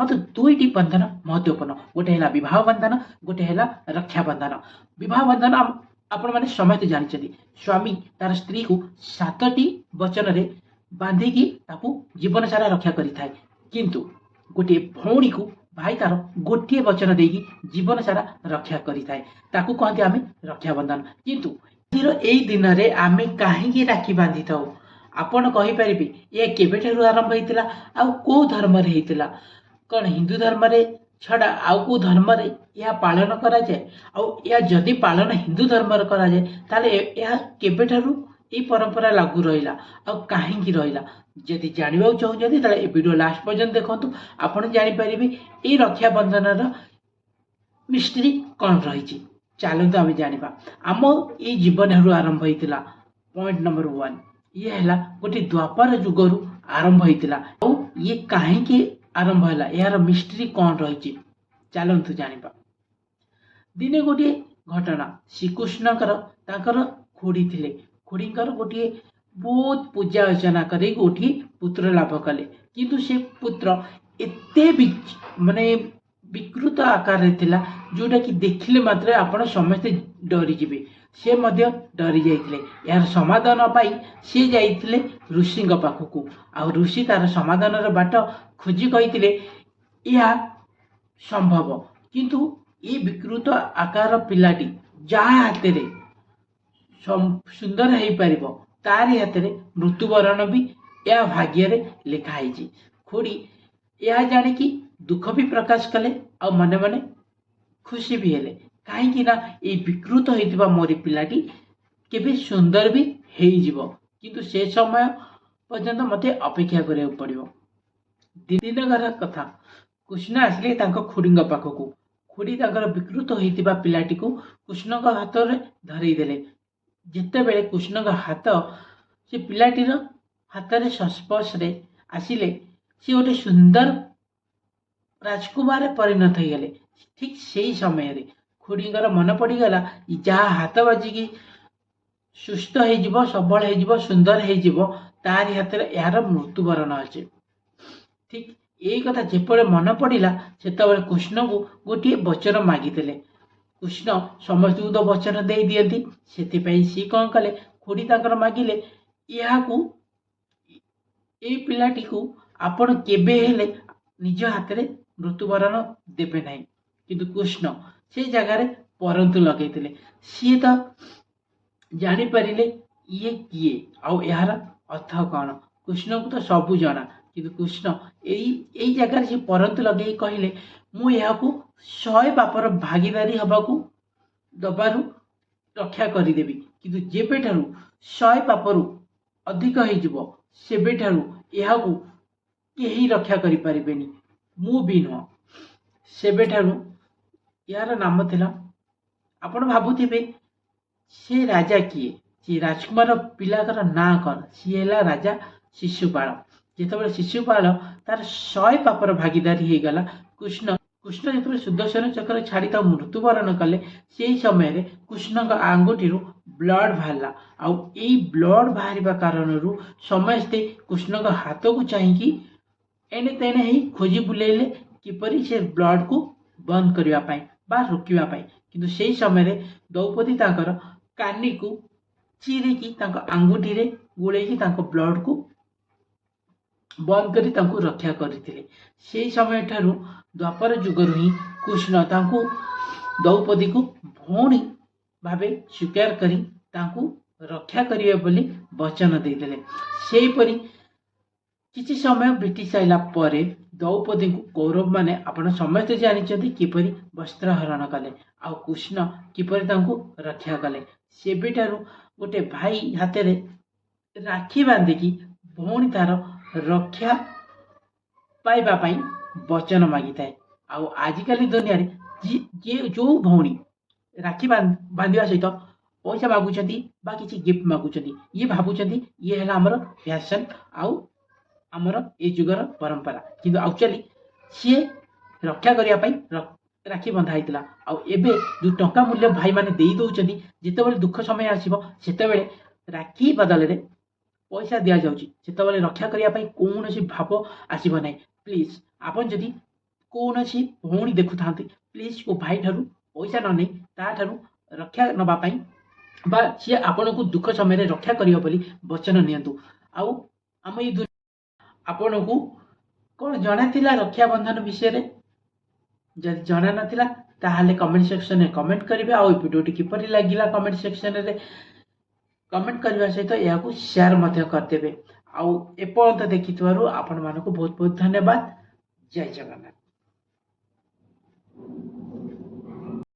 मत दुईटी बंधन महत्वपूर्ण गोटे है विवाह बंधन गोटे है रक्षा बंधन। विवाह बंधन आपण मैंने समस्त जानते स्वामी तार स्त्री को 7टी वचन रे बांधिकी जीवन सारा रक्षा करिथाए किंतु गोटे भौणी को भाई तार गोटे वचन देकी जीवन सारा रक्षा करिथाए ताकू कहते आम रक्षा बंधन। किंतु यही दिन में आम कहीं राखी बांधि था आपण कहीपर ये केबेठारु आरंभ होता आउ कौ धर्म होता कौन हिंदू धर्म छड़ा आउ को धर्म यह पालन करा जाए आउ या जदि पालन हिंदू धर्म करा जाए ताले यह केबेठारु ये परंपरा लागू रहा आ कहीं रहा जदि जानवा चाहते ताले वीडियो लास्ट पर्यंत देखु आपड़ जापर ये रक्षा बंधन मिस्ट्री कौन रही चलते आम जाना आम ये जीवन आरंभ होता। पॉइंट नंबर 1 ये है गोटे द्वापर जुगरु आरंभ होता ये कहीं आरंभ है यार मिस्ट्री कौन रही चलतु जाना। दिने गोटे घटना श्रीकृष्णकर खोड़ी थे खोड़ीकर गोटे बहुत पूजा अर्चना कर गोटे पुत्र लाभ कले किंतु से पुत्र एते माने विकृत आकार जोटा कि देखिले मात्र आपण समस्ते डरी जीवे से डरी जाइए यार समाधान पाई सी जाइए ऋषि पाखक आ ऋषि तार समाधान बाट खोजी कही यह संभव किंतु ये विकृत आकार पिलाटी जहाँ हाथ में सुंदर हो पार तारी हाथ में मृत्युवरण भी यह भाग्य लिखाई। खोड़ी यह जाने कि दुख भी प्रकाश कले आ मने मने खुशी भी हेले कहीं ये विकृत होता मोरी पिलाटी केबे सुंदर भी हो किंतु से समय पर्यंत मत अपेक्षा करा पड़ो। दिनकर कथा कृष्ण आसिले खोड़ी पाखक खोड़ी विकृत होता पिलाटी को कृष्ण हाथ में धरईदे जिते बेले कृष्ण हाथ से पिलाटीर हाथ में संस्पर्श आसिले सी गोटे सुंदर राजकुमार परिणत हो गले। ठीक से ही समय खोड़ीर मन पड़गला जहाँ हाथ बाजिकी सुस्थ हो सबल हो सुंदर हो तारी हाथ में यार मृत्युवरण अच्छे। ठीक यही कथा जेपरे मन पड़ा से कृष्ण को गोटे वचन मागिदे कृष्ण समस्त को तो वचन दे दियंती से सी कौन कले खोड़ी मागिले यह ये पिलाटी को आपण केबे हेले निज हाथ में मृत्युवरण देवे ना किंतु कृष्ण से जगार परंतु लगे सी तो जानीपर ये किए आउ यार अर्थ कौन कृष्ण को तो सबू जना किंतु कृष्ण यही जगार से परंतु लगे कहले मुझे 100 पापर भागीदारी हवा दबारू रक्षा करदेवी किंतु जेबेठारू 100 पापरू अधिक हो सेबेठारू यह कहीं रक्षा करें मु भी नुह सेबेठारू यार नाम थिला आपण भावुथिबे से राजा किए सी राजकुमार पिलाकर ना कौन सी है राजा शिशुपाल जिते शिशुपाल तार 100 पापर भागीदारी हो गला कृष्ण कृष्ण जो सुदर्शन चक्र छाड़ी मृत्युवरण कले से समय कृष्ण आंगुठी ब्लड बाहर आउ ब्लड बाहर कारण समस्ते कृष्ण हाथ को चाहिए एने तेने ही खोजी बुलेले किपरि से ब्लड को बंद करने रोकवाई किंतु से समय द्रौपदी कानी को चिरिकी आंगुठी रे गुड़ेकी ब्लड को बंद करी रक्षा करते से समय ठारू द्वापर जुगरु ही कृष्ण द्रौपदी को भौणी भावे स्वीकार करी रक्षा करिवे बोली वचन देदेले। सेहीपरि किछि समय बीती साइला परे द्रौपदी को कौरव माने आपण समस्त जानिछथि किपरि वस्त्र हरण कले आ कृष्ण किपरि रक्षा कले सेबेठारू गोटे भाई हाथ में राखी बांधिकी भौणी तार रक्षा पाइबा पाई वचन मागी थाए आजिकल दुनिया रे जो भौणी राखी बांधिया सहित पैसा मागुचंती बा किसी गिफ्ट मागुचंती ये भावुचंती ये है आमर फैशन आमर ए जुगर परंपरा किंतु एक्चुअली सी रक्षा करने राखी बंधा होता आबे जो टंका मूल्य भाई माने दे दौरान जिते दुख समय आसो से राखी बदल में पैसा दि जाऊँगी से रक्षा करने कौन भाव आसब ना प्लीज आपन जदि କୌଣସି ଭଉଣୀ ଦେଖୁଥାନ୍ତି ପ୍ଲିଜ୍ ଓ ଭାଇ ଠାରୁ ପଇସା ନ ନେଇ ତାଠାରୁ ରକ୍ଷା ନେବା ପାଇଁ ବା ସିଏ ଆପଣଙ୍କୁ ଦୁଃଖ ସମୟରେ ରକ୍ଷା କରିବ ବୋଲି ବଚନ ନିଅନ୍ତୁ। ଆଉ ଆମ ଏଇ ଆପଣଙ୍କୁ କ'ଣ ଜଣାଥିଲା ରକ୍ଷାବନ୍ଧନ ବିଷୟରେ? ଯଦି ଜଣା ନଥିଲା ତାହେଲେ କମେଣ୍ଟ ସେକ୍ସନରେ କମେଣ୍ଟ କରିବେ। ଆଉ ଏ ଭିଡ଼ିଓଟି କିପରି ଲାଗିଲା କମେଣ୍ଟ ସେକ୍ସନରେ କମେଣ୍ଟ କରିବା ସହିତ ଏହାକୁ ସେୟାର ମଧ୍ୟ କରିଦେବେ। ଆଉ ଏପର୍ଯ୍ୟନ୍ତ ଦେଖିଥିବାରୁ ଆପଣମାନଙ୍କୁ ବହୁତ ବହୁତ ଧନ୍ୟବାଦ। ଜୟ ଜଗନ୍ନାଥ।